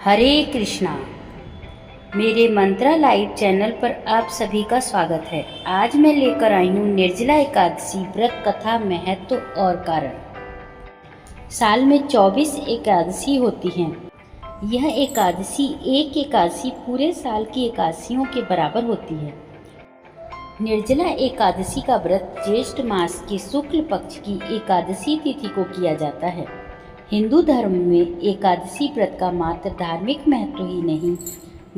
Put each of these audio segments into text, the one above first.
हरे कृष्णा। मेरे मंत्रा live channel पर आप सभी का स्वागत है। आज मैं लेकर आई हूँ निर्जला एकादशी व्रत कथा, महत्व और कारण। साल में 24 एकादशी होती हैं। यह एकादशी एक एकादशी पूरे साल की एकादशियों के बराबर होती है। निर्जला एकादशी का व्रत ज्येष्ठ मास के शुक्ल पक्ष की एकादशी तिथि को किया जाता है। हिंदू धर्म में एकादशी व्रत का मात्र धार्मिक महत्व ही नहीं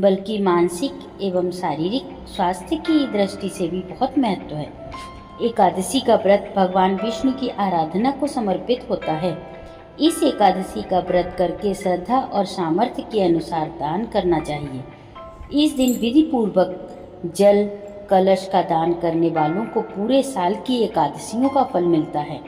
बल्कि मानसिक एवं शारीरिक स्वास्थ्य की दृष्टि से भी बहुत महत्व है। एकादशी का व्रत भगवान विष्णु की आराधना को समर्पित होता है। इस एकादशी का व्रत करके श्रद्धा और सामर्थ्य के अनुसार दान करना चाहिए। इस दिन विधि पूर्वक जल कलश का दान करने वालों को पूरे साल की एकादशियों का फल मिलता है।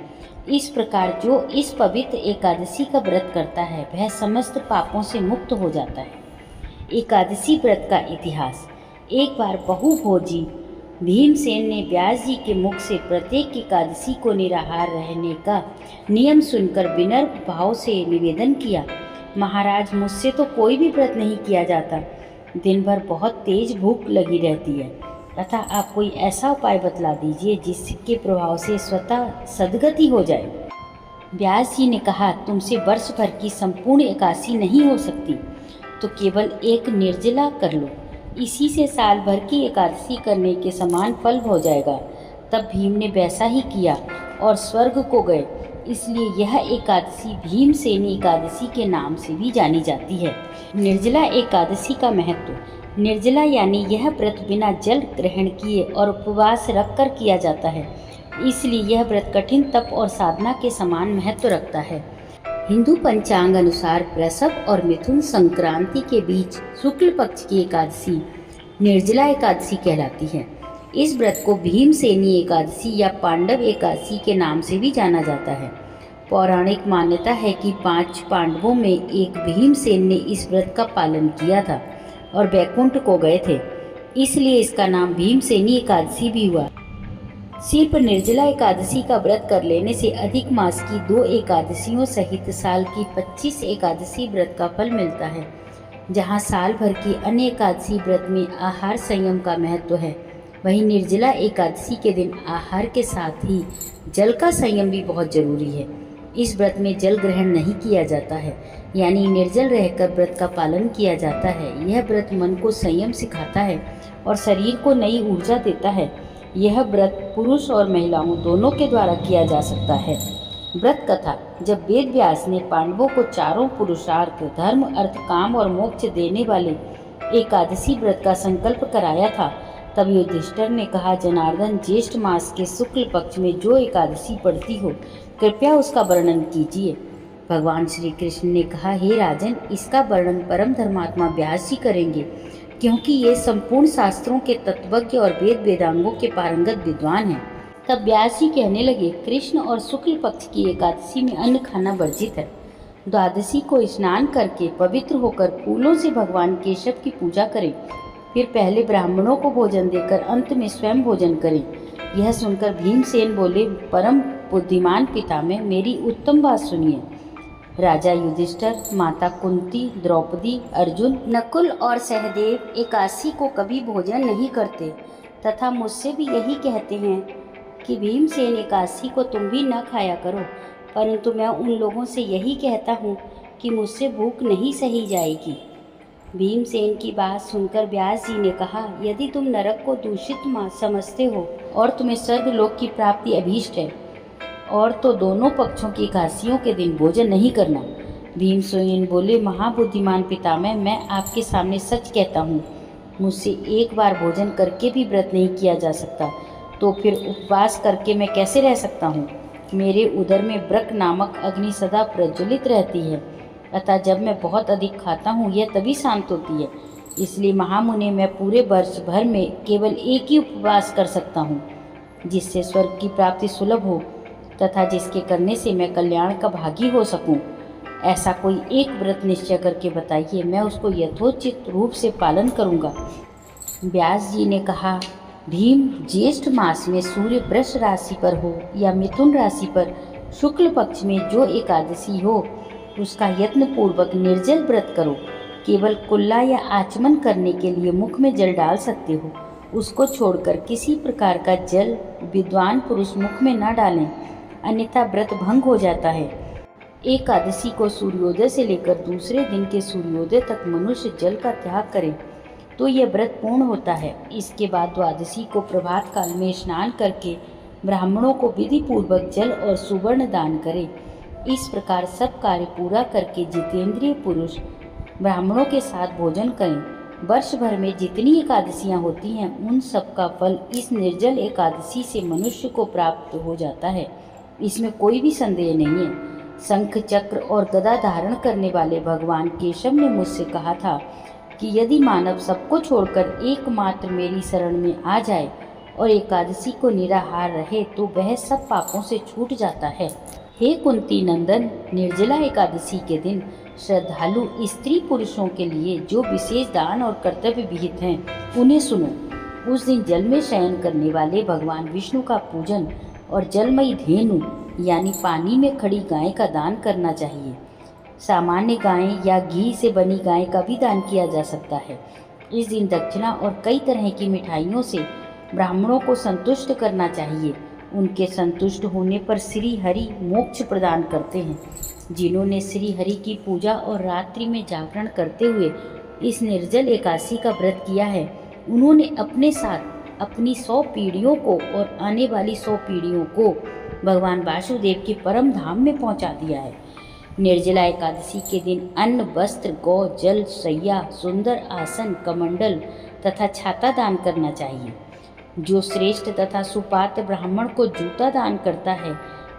इस प्रकार जो इस पवित्र एकादशी का व्रत करता है वह समस्त पापों से मुक्त हो जाता है। एकादशी व्रत का इतिहास। एक बार बहुभोजी भीमसेन ने व्यास जी के मुख से प्रत्येक एकादशी को निराहार रहने का नियम सुनकर विनम्र भाव से निवेदन किया, महाराज, मुझसे तो कोई भी व्रत नहीं किया जाता। दिन भर बहुत तेज भूख लगी रहती है, तथा आप कोई ऐसा उपाय बतला दीजिए जिसके प्रभाव से स्वतः सद्गति हो जाए। व्यास जी ने कहा, तुमसे वर्ष भर की संपूर्ण एकादशी नहीं हो सकती, तो केवल एक निर्जला कर लो, इसी से साल भर की एकादशी करने के समान फल हो जाएगा। तब भीम ने वैसा ही किया और स्वर्ग को गए। इसलिए यह एकादशी भीमसेनी एकादशी के नाम से भी जानी जाती है। निर्जला एकादशी का महत्व। निर्जला यानी यह व्रत बिना जल ग्रहण किए और उपवास रखकर किया जाता है। इसलिए यह व्रत कठिन तप और साधना के समान महत्व रखता है। हिंदू पंचांग अनुसार वृषभ और मिथुन संक्रांति के बीच शुक्ल पक्ष की एकादशी निर्जला एकादशी कहलाती है। इस व्रत को भीमसेनी एकादशी या पांडव एकादशी के नाम से भी जाना जाता है। पौराणिक मान्यता है कि 5 पांडवों में एक भीमसेन ने इस व्रत का पालन किया था और वैकुंठ को गए थे, इसलिए इसका नाम भीमसेनी एकादशी भी हुआ। सिर्फ निर्जला एकादशी का व्रत कर लेने से अधिक मास की 2 एकादशियों सहित साल की 25 एकादशी व्रत का फल मिलता है। जहाँ साल भर की अन्य एकादशी व्रत में आहार संयम का महत्व है, वहीं निर्जला एकादशी के दिन आहार के साथ ही जल का संयम भी बहुत जरूरी है। इस व्रत में जल ग्रहण नहीं किया जाता है, यानी निर्जल रहकर व्रत का पालन किया जाता है। यह व्रत मन को संयम सिखाता है और शरीर को नई ऊर्जा देता है। यह व्रत पुरुष और महिलाओं दोनों के द्वारा किया जा सकता है। व्रत कथा। जब वेद व्यास ने पांडवों को चारों पुरुषार्थ धर्म अर्थ काम और मोक्ष देने वाले एकादशी व्रत का संकल्प कराया था, तब युधिष्ठिर ने कहा, जनार्दन, ज्येष्ठ मास के शुक्ल पक्ष में जो एकादशी पड़ती हो, कृपया उसका वर्णन कीजिए। भगवान श्री कृष्ण ने कहा, हे राजन, इसका वर्णन परम धर्मात्मा व्यास जी करेंगे, क्योंकि ये संपूर्ण शास्त्रों के तत्वज्ञ और वेद वेदांगों के पारंगत विद्वान हैं। तब व्यास जी कहने लगे, कृष्ण और शुक्ल पक्ष की एकादशी में अन्न खाना वर्जित है। द्वादशी को स्नान करके पवित्र होकर फूलों से भगवान केशव की पूजा करें, फिर पहले ब्राह्मणों को भोजन देकर अंत में स्वयं भोजन करें। यह सुनकर भीमसेन बोले, परम बुद्धिमान पितामह, मेरी उत्तम बात सुनिए। राजा युधिष्ठिर, माता कुंती, द्रौपदी, अर्जुन, नकुल और सहदेव एकादशी को कभी भोजन नहीं करते तथा मुझसे भी यही कहते हैं कि भीमसेन एकादशी को तुम भी न खाया करो, परंतु मैं उन लोगों से यही कहता हूँ कि मुझसे भूख नहीं सही जाएगी। भीमसेन की बात सुनकर व्यास जी ने कहा, यदि तुम नरक को दूषित समझते हो और तुम्हें स्वर्गलोक की प्राप्ति अभीष्ट है, और तो दोनों पक्षों की एकादशियों के दिन भोजन नहीं करना। भीमसेन बोले, महाबुद्धिमान पितामह, मैं आपके सामने सच कहता हूँ, मुझसे एक बार भोजन करके भी व्रत नहीं किया जा सकता, तो फिर उपवास करके मैं कैसे रह सकता हूँ। मेरे उदर में व्रक नामक अग्नि सदा प्रज्वलित रहती है, अतः जब मैं बहुत अधिक खाता हूँ यह तभी शांत होती है। इसलिए महामुनि, मैं पूरे वर्ष भर में केवल एक ही उपवास कर सकता हूँ, जिससे स्वर्ग की प्राप्ति सुलभ हो तथा जिसके करने से मैं कल्याण का भागी हो सकूं। ऐसा कोई एक व्रत निश्चय करके बताइए, मैं उसको यथोचित रूप से पालन करूंगा। व्यास जी ने कहा, भीम, ज्येष्ठ मास में सूर्य वृष राशि पर हो या मिथुन राशि पर शुक्ल पक्ष में जो एकादशी हो, उसका यत्न पूर्वक निर्जल व्रत करो। केवल कुल्ला या आचमन करने के लिए मुख में जल डाल सकते हो, उसको छोड़कर किसी प्रकार का जल विद्वान पुरुष मुख में न डालें, अन्यथा व्रत भंग हो जाता है। एकादशी को सूर्योदय से लेकर दूसरे दिन के सूर्योदय तक मनुष्य जल का त्याग करे तो यह व्रत पूर्ण होता है। इसके बाद द्वादशी को प्रभात काल में स्नान करके ब्राह्मणों को विधि पूर्वक जल और सुवर्ण दान करे। इस प्रकार सब कार्य पूरा करके जितेंद्रिय पुरुष ब्राह्मणों के साथ भोजन करें। वर्ष भर में जितनी एकादशियां होती हैं उन सब का फल इस निर्जल एकादशी से मनुष्य को प्राप्त हो जाता है, इसमें कोई भी संदेह नहीं है। शंख चक्र और गदा धारण करने वाले भगवान केशव ने मुझसे कहा था कि यदि मानव सबको छोड़कर एकमात्र मेरी शरण में आ जाए और एकादशी को निराहार रहे तो वह सब पापों से छूट जाता है। हे कुंती नंदन, निर्जला एकादशी के दिन श्रद्धालु स्त्री पुरुषों के लिए जो विशेष दान और कर्तव्य विहित हैं उन्हें सुनो। उस दिन जल में शयन करने वाले भगवान विष्णु का पूजन और जलमयी धेनु यानी पानी में खड़ी गाय का दान करना चाहिए। सामान्य गाय या घी से बनी गाय का भी दान किया जा सकता है। इस दिन दक्षिणा और कई तरह की मिठाइयों से ब्राह्मणों को संतुष्ट करना चाहिए। उनके संतुष्ट होने पर श्री हरि मोक्ष प्रदान करते हैं। जिन्होंने श्री हरि की पूजा और रात्रि में जागरण करते हुए इस निर्जल एकादशी का व्रत किया है, उन्होंने अपने साथ अपनी 100 पीढ़ियों को और आने वाली 100 पीढ़ियों को भगवान वासुदेव के परम धाम में पहुंचा दिया है। निर्जला एकादशी के दिन अन्न, वस्त्र, गौ, जल, शैया, सुंदर आसन, कमंडल तथा छाता दान करना चाहिए। जो श्रेष्ठ तथा सुपात्र ब्राह्मण को जूता दान करता है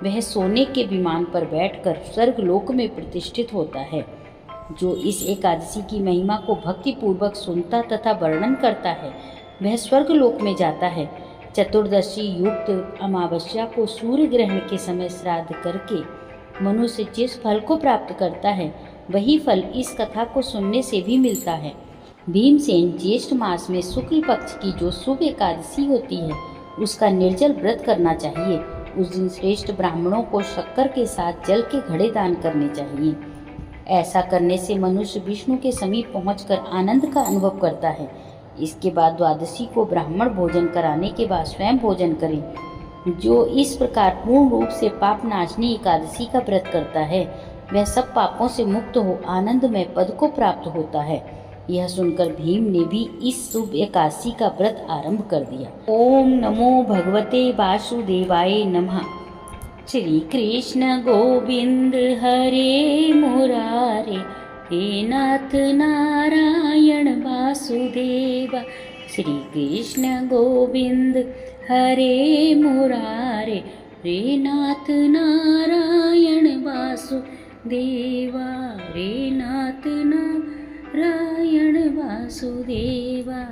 वह सोने के विमान पर बैठकर स्वर्गलोक में प्रतिष्ठित होता है। जो इस एकादशी की महिमा को भक्ति पूर्वक सुनता तथा वर्णन करता है वह स्वर्गलोक में जाता है। चतुर्दशी युक्त अमावस्या को सूर्य ग्रहण के समय श्राद्ध करके मनुष्य जिस फल को प्राप्त करता है वही फल इस कथा को सुनने से भी मिलता है। भीमसेन ज्येष्ठ मास में शुक्ल पक्ष की जो शुभ एकादशी होती है उसका निर्जल व्रत करना चाहिए। उस दिन श्रेष्ठ ब्राह्मणों को शक्कर के साथ जल के घड़े दान करने चाहिए। ऐसा करने से मनुष्य विष्णु के समीप पहुंचकर आनंद का अनुभव करता है। इसके बाद द्वादशी को ब्राह्मण भोजन कराने के बाद स्वयं भोजन करें। जो इस प्रकार पूर्ण रूप से पाप नाशनी एकादशी का व्रत करता है वह सब पापों से मुक्त हो आनंदमय पद को प्राप्त होता है। यह सुनकर भीम ने भी इस शुभ एकादशी का व्रत आरंभ कर दिया। ओम नमो भगवते वासुदेवाय नमः। श्री कृष्ण गोविंद हरे मुरारे, हे नाथ नारायण वासुदेवा। श्री कृष्ण गोविंद हरे मुरारे, हे नाथ नारायण वासुदेवा, हे नाथ नारायण वासुदेवा।